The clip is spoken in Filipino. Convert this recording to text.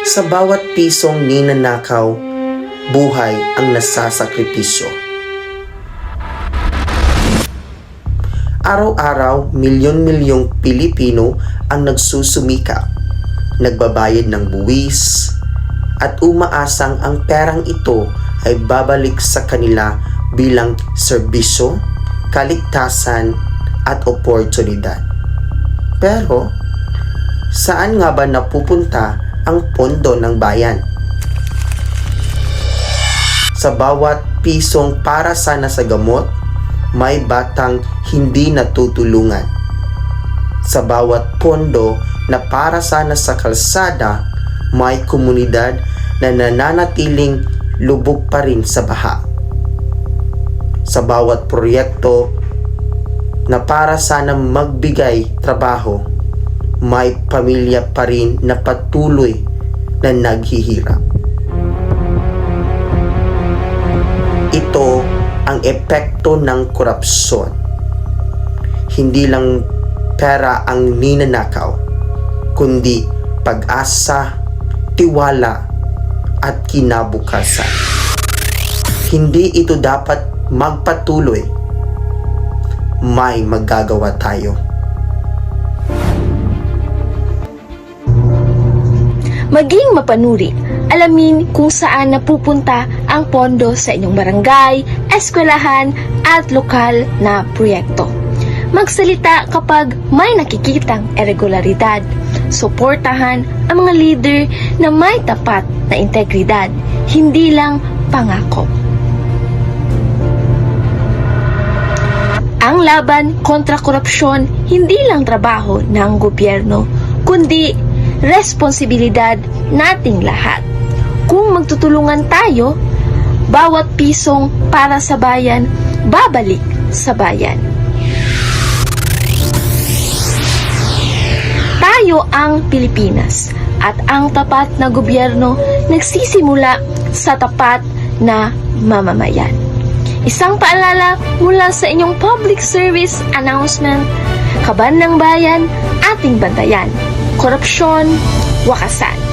Sa bawat pisong ninanakaw, buhay ang nasasakripisyo. Araw-araw, milyon-milyong Pilipino ang nagsusumika, nagbabayad ng buwis, at umaasang ang perang ito ay babalik sa kanila bilang serbisyo, kaligtasan, at oportunidad. Pero, saan nga ba napupunta ang pondo ng bayan? Sa bawat pisong para sana sa gamot, may batang hindi natutulungan. Sa bawat pondo na para sana sa kalsada, may komunidad na nananatiling lubog pa rin sa baha. Sa bawat proyekto na para sana magbigay trabaho, may pamilya pa rin na patuloy na naghihirap. Ito ang epekto ng korupsyon. Hindi lang pera ang ninanakaw, kundi pag-asa, tiwala, at kinabukasan. Hindi ito dapat magpatuloy. May magagawa tayo. Maging mapanuri, alamin kung saan napupunta ang pondo sa inyong barangay, eskwelahan at lokal na proyekto. Magsalita kapag may nakikitang irregularidad. Suportahan ang mga leader na may tapat na integridad, hindi lang pangako. Ang laban kontra korupsyon hindi lang trabaho ng gobyerno, kundi responsibilidad nating lahat. Kung magtutulungan tayo, bawat pisong para sa bayan, babalik sa bayan. Tayo ang Pilipinas at ang tapat na gobyerno nagsisimula sa tapat na mamamayan. Isang paalala mula sa inyong public service announcement, Kaban ng Bayan, ating bantayan. Korupsyon, wakasan.